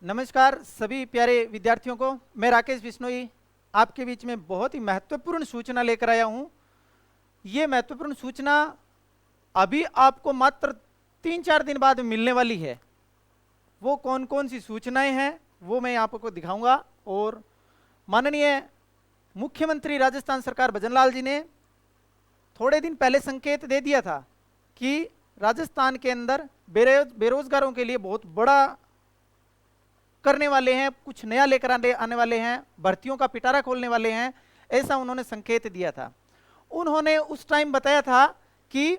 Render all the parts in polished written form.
नमस्कार सभी प्यारे विद्यार्थियों को। मैं राकेश बिश्नोई आपके बीच में बहुत ही महत्वपूर्ण सूचना लेकर आया हूं। ये महत्वपूर्ण सूचना अभी आपको मात्र 3-4 दिन बाद मिलने वाली है। वो कौन कौन सी सूचनाएं हैं वो मैं आपको दिखाऊंगा। और माननीय मुख्यमंत्री राजस्थान सरकार भजनलाल जी ने थोड़े दिन पहले संकेत दे दिया था कि राजस्थान के अंदर बेरोजगारों के लिए बहुत बड़ा करने वाले हैं, कुछ नया लेकर आने वाले हैं, भर्तियों का पिटारा खोलने वाले हैं, ऐसा उन्होंने संकेत दिया था। उन्होंने उस टाइम बताया था कि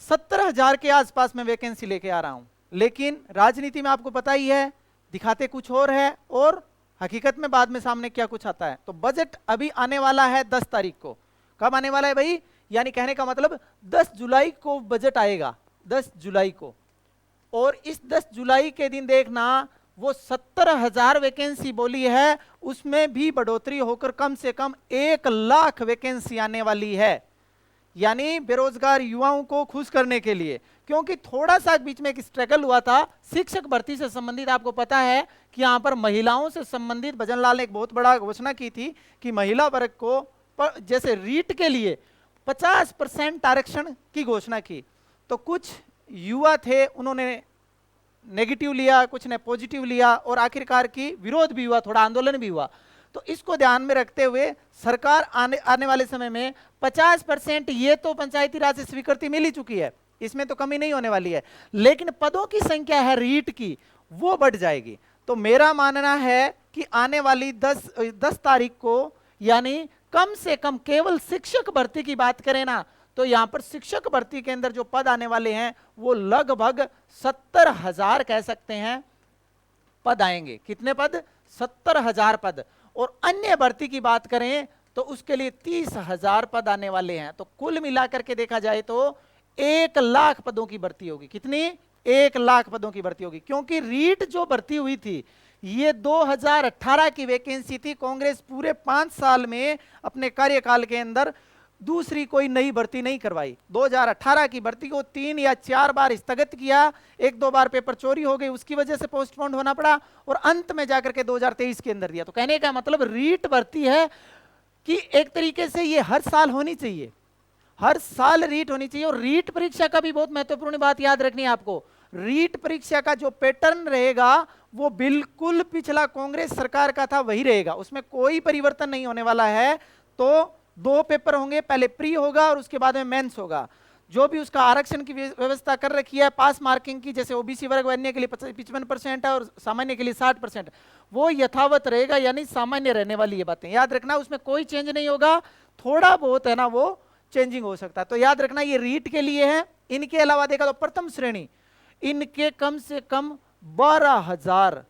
70,000 के आसपास में वैकेंसी लेके आ रहा हूं, लेकिन राजनीति में आपको पता ही है, दिखाते कुछ और है और हकीकत में बाद में सामने क्या कुछ आता है। तो बजट अभी आने वाला है 10 तारीख को। कब आने वाला है भाई? यानी कहने का मतलब 10 जुलाई को बजट आएगा, 10 जुलाई को। और इस 10 जुलाई के दिन देखना, वो 70,000 वैकेंसी बोली है, उसमें भी बढ़ोतरी होकर कम से कम 1 लाख वैकेंसी आने वाली है। यानी बेरोजगार युवाओं को खुश करने के लिए, क्योंकि थोड़ा सा बीच में एक स्ट्रगल हुआ था शिक्षक भर्ती से संबंधित। आपको पता है कि यहां पर महिलाओं से संबंधित भजनलाल ने एक बहुत बड़ा घोषणा की थी कि महिला वर्ग को जैसे रीट के लिए 50% आरक्षण की घोषणा की। तो कुछ युवा थे, उन्होंने नेगेटिव लिया, कुछ ने पॉजिटिव लिया और आखिरकार की विरोध भी हुआ, थोड़ा आंदोलन भी हुआ। तो इसको ध्यान में रखते हुए सरकार आने वाले समय में 50%, ये तो पंचायती राज से स्वीकृति मिल ही चुकी है, इसमें तो कमी नहीं होने वाली है, लेकिन पदों की संख्या है रीट की, वो बढ़ जाएगी। तो मेरा मानना है कि आने वाली 10 तारीख को, यानी कम से कम केवल शिक्षक भर्ती की बात करें ना, तो यहां पर शिक्षक भर्ती के अंदर जो पद आने वाले हैं वो लगभग 70,000 कह सकते हैं पद आएंगे। कितने पद? 70,000 पद। और अन्य भर्ती की बात करें तो उसके लिए 30,000 पद आने वाले हैं। तो कुल मिलाकर के देखा जाए तो 1 लाख पदों की भर्ती होगी। कितनी? 1 लाख पदों की भर्ती होगी। क्योंकि रीट जो भर्ती हुई थी ये 2018 की वैकेंसी थी। कांग्रेस पूरे 5 साल में अपने कार्यकाल के अंदर दूसरी कोई नई भर्ती नहीं करवाई। 2018 की भर्ती को 3 या 4 बार स्थगित किया, 1-2 बार पेपर चोरी हो गई, उसकी वजह से पोस्टपोन होना पड़ा और अंत में जाकर के 2023 के अंदर दिया। तो कहने का मतलब रीट भर्ती है कि एक तरीके से ये हर साल होनी चाहिए, हर साल रीट होनी चाहिए। और रीट परीक्षा का भी बहुत महत्वपूर्ण बात याद रखनी है आपको। रीट परीक्षा का जो पैटर्न रहेगा वो बिल्कुल पिछला कांग्रेस सरकार का था वही रहेगा, उसमें कोई परिवर्तन नहीं होने वाला है। तो 2 पेपर होंगे, पहले प्री होगा और उसके बाद में मेंस होगा। जो भी उसका आरक्षण की व्यवस्था कर रखी है, पास मार्किंग की, जैसे ओबीसी वर्ग अन्य के लिए 55% है और सामान्य के लिए 60%, वो यथावत रहेगा, यानी सामान्य रहने वाली ये बातें याद रखना, उसमें कोई चेंज नहीं होगा। थोड़ा बहुत है ना वो चेंजिंग हो सकता है। तो याद रखना ये रीट के लिए है। इनके अलावा देखा तो प्रथम श्रेणी, इनके कम से कम 12,000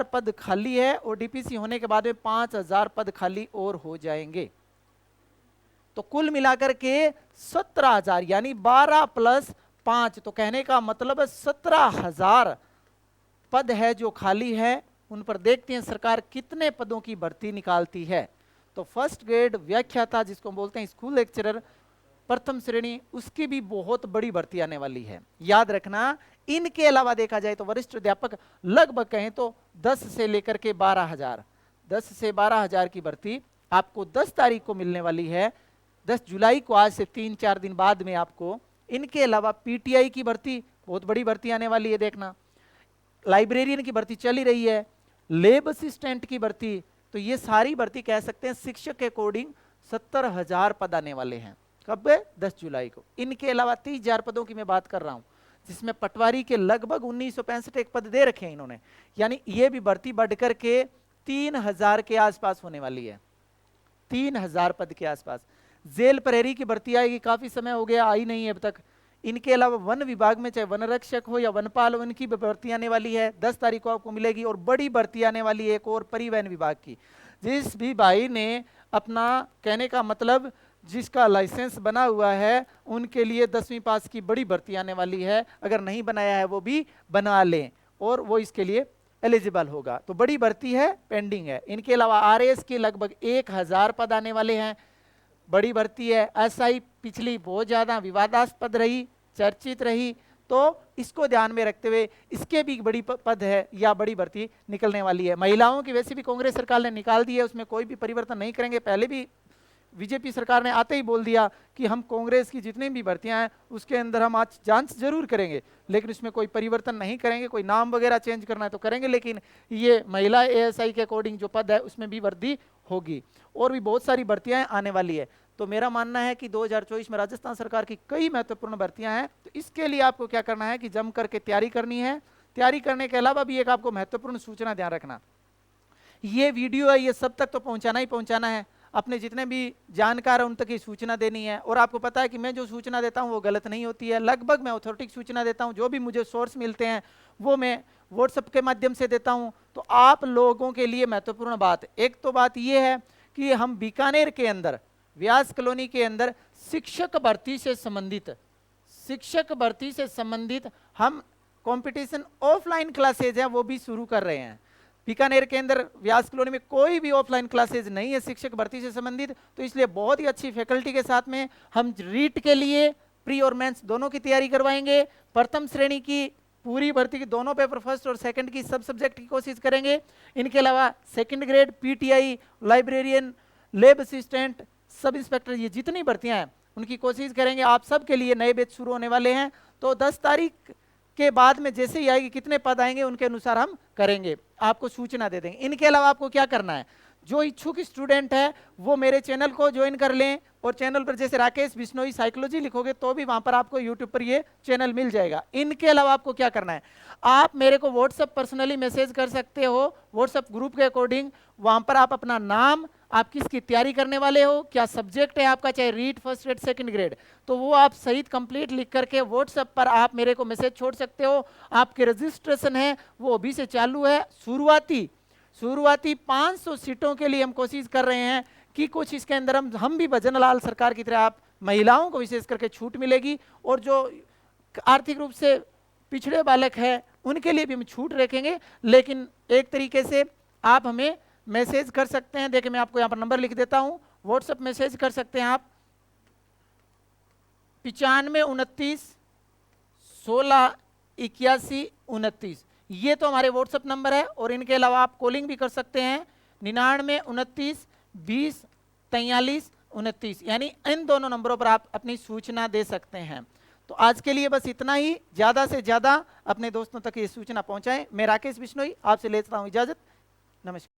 पद खाली है और डीपीसी होने के बाद में 5,000 पद खाली और हो जाएंगे। तो कुल मिलाकर के 17,000, यानी 12 + 5, तो कहने का मतलब 17,000 पद है जो खाली है। उन पर देखते हैं सरकार कितने पदों की भर्ती निकालती है। तो फर्स्ट ग्रेड व्याख्याता, जिसको बोलते हैं स्कूल लेक्चरर, प्रथम श्रेणी, उसकी भी बहुत बड़ी भर्ती आने वाली है, याद रखना। इनके अलावा देखा जाए तो वरिष्ठ अध्यापक लगभग कहें तो 10 से लेकर के 12,000, 10 से 12,000 की भर्ती आपको 10 तारीख को मिलने वाली है, 10 जुलाई को, आज से 3-4 दिन बाद में आपको। इनके अलावा पीटीआई की भर्ती, बहुत बड़ी भर्ती आने वाली है, देखना। लाइब्रेरियन की भर्ती चल ही रही है, लेब असिस्टेंट की भर्ती, तो ये सारी भर्ती कह सकते हैं शिक्षक के अकॉर्डिंग 70,000 पद आने वाले हैं। कब? 10 जुलाई को। इनके अलावा 30,000 पदों की मैं बात कर रहा हूं, जिसमें पटवारी के लगभग 1965 एक पद दे रखे हैं इन्होंने, यानी ये भी भर्ती बढ़कर के 3,000 के आसपास होने वाली है, 3,000 पद के आसपास। जेल प्रहरी की भर्ती आएगी, काफी समय हो गया, आई नहीं है अब तक। इनके अलावा वन विभाग में चाहे वन रक्षक हो या वनपाल हो, इनकी भर्ती आने वाली है, 10 तारीख को आपको मिलेगी। और बड़ी भर्ती आने वाली है एक और, परिवहन विभाग की। जिस भी भाई ने अपना, कहने का मतलब जिसका लाइसेंस बना हुआ है, उनके लिए 10वीं पास की बड़ी भर्ती आने वाली है। अगर नहीं बनाया है वो भी बना लें और वो इसके लिए एलिजिबल होगा। तो बड़ी भर्ती है, पेंडिंग है। इनके अलावा आरएएस के लगभग 1,000 पद आने वाले हैं, बड़ी भर्ती है। एसआई पिछली बहुत ज्यादा विवादास्पद रही, चर्चित रही, तो इसको ध्यान में रखते हुए इसके भी बड़ी पद है या बड़ी भर्ती निकलने वाली है। महिलाओं की वैसे भी कांग्रेस सरकार ने निकाल दी है, उसमें कोई भी परिवर्तन नहीं करेंगे। पहले भी बीजेपी सरकार ने आते ही बोल दिया कि हम कांग्रेस की जितनी भी भर्तियां हैं उसके अंदर हम आज जांच जरूर करेंगे, लेकिन इसमें कोई परिवर्तन नहीं करेंगे। कोई नाम वगैरह चेंज करना है तो करेंगे, लेकिन ये महिला एएसआई के अकॉर्डिंग जो पद है उसमें भी वृद्धि होगी और भी बहुत सारी भर्तियां आने वाली है। तो मेरा मानना है कि 2024 में राजस्थान सरकार की कई महत्वपूर्ण भर्तियां हैं, तो इसके लिए आपको क्या करना है कि जम करके तैयारी करनी है। तैयारी करने के अलावा भी एक आपको महत्वपूर्ण सूचना ध्यान रखना, ये वीडियो है ये सब तक तो पहुंचाना ही पहुंचाना है, अपने जितने भी जानकार हैं उन तक ये सूचना देनी है। और आपको पता है कि मैं जो सूचना देता हूं वो गलत नहीं होती है, लगभग मैं ऑथोरिटिक सूचना देता हूं। जो भी मुझे सोर्स मिलते हैं वो मैं व्हाट्सएप के माध्यम से देता हूं। तो आप लोगों के लिए महत्वपूर्ण बात, एक तो बात ये है कि हम बीकानेर के अंदर व्यास कॉलोनी के अंदर शिक्षक भर्ती से संबंधित हम कंपटीशन ऑफलाइन क्लासेज हैं वो भी शुरू कर रहे हैं। बीकानेर के अंदर व्यास कॉलोनी में कोई भी ऑफलाइन क्लासेज नहीं है शिक्षक भर्ती से संबंधित, तो इसलिए बहुत ही अच्छी फैकल्टी के साथ में हम रीट के लिए प्री और मेंस दोनों की तैयारी करवाएंगे। प्रथम श्रेणी की पूरी भर्ती की दोनों पेपर, फर्स्ट और सेकंड की सब सब्जेक्ट की कोशिश करेंगे। इनके अलावा second grade, PTI, librarian, lab assistant, sub inspector, ये जितनी भर्तियां हैं उनकी कोशिश करेंगे। आप सबके लिए नए बैच शुरू होने वाले हैं, तो 10 तारीख के बाद में जैसे ही आएगी कितने पद आएंगे उनके अनुसार हम करेंगे, आपको सूचना दे देंगे। इनके अलावा आपको क्या करना है, जो इच्छुक स्टूडेंट है वो मेरे चैनल को ज्वाइन कर लें, और चैनल पर जैसे राकेश बिश्नोई साइकोलॉजी लिखोगे तो भी वहां पर आपको यूट्यूब पर ये चैनल मिल जाएगा। इनके अलावा आपको क्या करना है, आप मेरे को व्हाट्सएप पर्सनली मैसेज कर सकते हो, व्हाट्सएप ग्रुप के अकॉर्डिंग। वहां पर आप अपना नाम, आप किसकी तैयारी करने वाले हो, क्या सब्जेक्ट है आपका, चाहे read first grade second grade, तो वो आप सहित कंप्लीट लिख करके व्हाट्सएप पर आप मेरे को मैसेज छोड़ सकते हो। आपके रजिस्ट्रेशन है वो अभी से चालू है। शुरुआती 500 सीटों के लिए हम कोशिश कर रहे हैं कि कुछ इसके अंदर हम भी भजन लाल सरकार की तरह आप महिलाओं को विशेष करके छूट मिलेगी, और जो आर्थिक रूप से पिछड़े बालक है उनके लिए भी हम छूट रखेंगे। लेकिन एक तरीके से आप हमें मैसेज कर सकते हैं, देखिए मैं आपको यहाँ पर नंबर लिख देता हूँ, व्हाट्सएप मैसेज कर सकते हैं आप 9529 16 81 29, ये तो हमारे व्हाट्सएप नंबर है। और इनके अलावा आप कॉलिंग भी कर सकते हैं 99 29 20 43 29, यानी इन दोनों नंबरों पर आप अपनी सूचना दे सकते हैं। तो आज के लिए बस इतना ही, ज़्यादा से ज़्यादा अपने दोस्तों तक ये सूचना पहुंचाएं। मैं राकेश बिश्नोई आपसे लेता हूं इजाज़त, नमस्कार।